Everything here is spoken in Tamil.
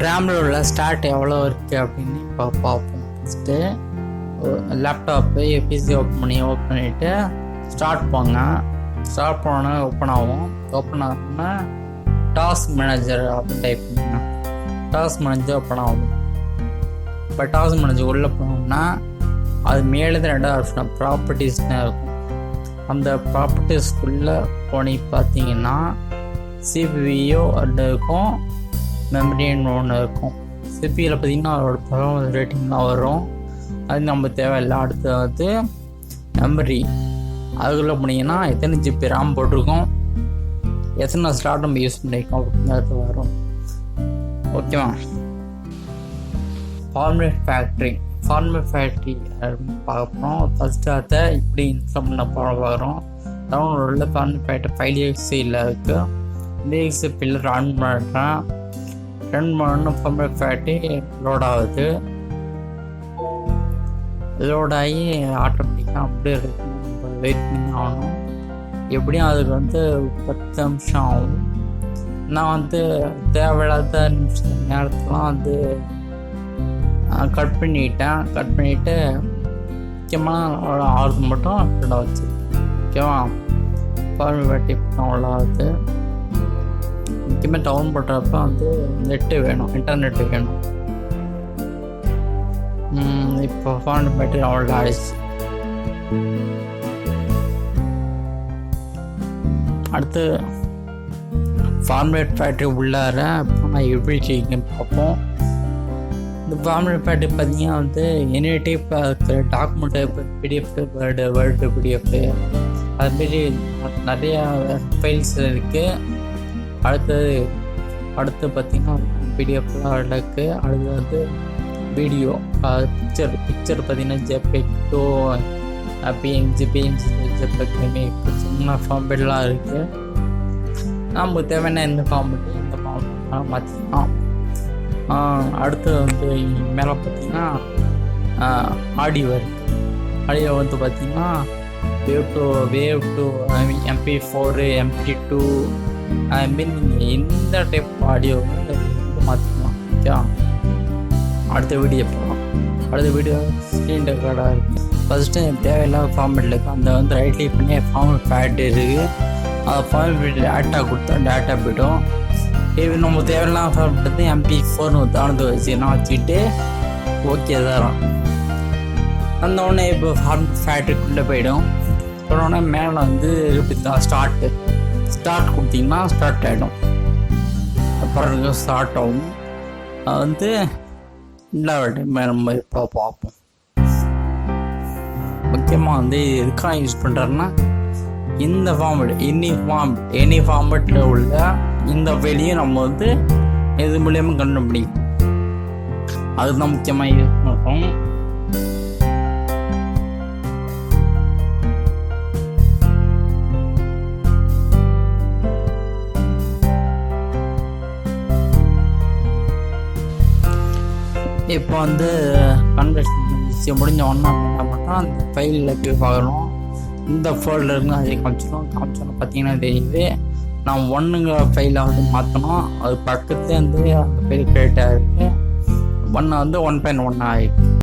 ரேமில் உள்ள ஸ்டார்ட் எவ்வளோ இருக்குது அப்படின்னு இப்போ பார்ப்போம். ஃபஸ்ட்டு லேப்டாப்பு பிசி ஓப்பன் பண்ணிவிட்டு ஸ்டார்ட் போங்க. ஸ்டார்ட் பண்ணோன்னே ஓப்பன் ஆகும். ஓப்பன் ஆகும்னா டாஸ்க் மேனேஜர் அப்படின்னு டைப் பண்ணுங்க. டாஸ்க் மேனேஜர் ஓப்பன் ஆகும். இப்போ டாஸ்க் மேனேஜர் உள்ளே போனோம்னா அது மேலே தான் 2 ஆப்ஷன் ப்ராப்பர்ட்டிஸ்னு இருக்கும். அந்த ப்ராப்பர்ட்டிஸ்குள்ளே போனி பார்த்தீங்கன்னா சிபியோ ஒன்று இருக்கும், மெமரின்னு ஒன்று இருக்கும். சிபியில் பார்த்தீங்கன்னா அதோட பர்ஃபார்மன்ஸ் ரேட்டிங்லாம் வரும். அது நம்ம தேவையில்லை. அடுத்து மெமரி அதுக்குள்ளே போனீங்கன்னா எத்தனை ஜிபி ரேம் போட்டிருக்கோம், எத்தனை ஸ்லாட் நம்ம யூஸ் பண்ணியிருக்கோம் அப்படிங்கிறது வரும். ஓகேவா? ஃபார்மேட் ஃபேக்ட்ரி பார்க்குறோம். ஃபஸ்ட்டு அதை இப்படி இன்ஸ்டால் பண்ண பார்க்குறோம். டவுன்லோடில் ஃபார்மேட் ஃபேக்ட்ரி 5xயில் இருக்குது. இந்த எக்ஸிபியில் ரன் பண்ணுறேன். ரன் பண்ண ஃபார்மேட் ஃபேக்ட்ரி லோட் ஆகுது. லோட் ஆகி ஆட்டோமேட்டிக்காக அப்படியே இருக்கும். நம்ம வெயிட் பண்ணி ஆகணும். எப்படியும் அதுக்கு 10 நிமிஷம் ஆகும். நான் தேவையில்லாத நேரத்துலாம் கட் பண்ணிவிட்டு முக்கியமான ஆறுது மட்டும் ரெண்டாக வச்சுருக்கேன். ஓகேவா? ஃபார்மேட் ஃபேக்ட்ரி அவ்வளோது. முக்கியமாக டவுன் பண்ணுறப்ப நெட்டு வேணும், இன்டர்நெட்டு வேணும். இப்போ ஃபார்மேட் ஃபேக்ட்ரி அவ்வளோ ஆயிடுச்சு. அடுத்து ஃபார்மேட் ஃபேக்ட்ரி உள்ளார இப்போ நான் எப்படி செய்யுங்கன்னு பார்ப்போம். இந்த ஃபார்மேட் ஃபேக்ட்ரி பார்த்தீங்கன்னா any type document type PDF, word PDF, அதுமாரி நிறையா ஃபைல்ஸ் இருக்குது. அடுத்து பார்த்திங்கன்னா பிடிஎஃப்லாம் இருக்குது. அடுத்து வீடியோ, பிக்சர் பார்த்திங்கன்னா ஜெபெக், பிஎன்ஜி, ஜெபெக், சின்ன ஃபார்மேட்லாம் இருக்குது. நமக்கு தேவையான இந்த ஃபார்மேட் மாற்றிக்கலாம். அடுத்து மேலே பார்த்திங்கன்னா ஆடியோ இருக்குது. ஆடியோ பார்த்திங்கன்னா வேவ் டு MP4, MP2 அதுமாரி நீங்கள் எந்த டைப் ஆடியோ மாற்றிக்கலாம். ஓகே? அடுத்த வீடியோ போகலாம். அடுத்த வீடியோ ஸ்க்ரீன் ரெக்கார்டாக இருக்குது. ஃபஸ்ட்டு தேவையில்லாத ஃபார்மேட்டில் இருக்குது. அந்த ரைட் கிளிக் பண்ணி ஃபார்மேட் ஃபேக்ட்ரி இருக்குது. அந்த ஃபார்மேட் டேட்டா கொடுத்தா டேட்டா போய்டும். இப்போ நம்ம தேவையில்லாத ஃபார்மேட் MP4 தாழ்ந்து வச்சுக்கிட்டு ஓகே தரோம். அந்த உடனே இப்போ ஃபார்மேட் ஃபேக்ட்ரிக்குள்ளே போய்டும். உடனே மேலே இப்படி தான் ஸ்டார்ட் கொடுத்தீங்கன்னா ஸ்டார்ட் ஆகிடும். அப்புறம் ஸ்டார்ட் ஆகும். அது இன்னொரு டைம் நம்ம இப்போ பார்ப்போம். முக்கியமாக எதுக்காக யூஸ் பண்ணுறாருன்னா இந்த எனி ஃபார்மேட்டில் உள்ள இந்த ஃபைலையும் நம்ம இது மூலியமாக கண்டுபிடிக்கும். அதுதான் முக்கியமாக யூஸ் பண்ணுறோம். இப்போ கன்வர்ஷன் முடிஞ்ச உடனே என்ன பண்ணுறோம், அந்த ஃபைலில் போய் பார்க்குறோம். இந்த ஃபோல்டருங்க அதை காமிச்சோன்னு பார்த்தீங்கன்னா தெரியுது. நான் 1ங்கிற ஃபைலை மாற்றணும். அது பக்கத்துலேயே அந்த ஃபைல் கிரியேட் ஆகிருக்கு. 1 1.1 ஆகிருக்கு.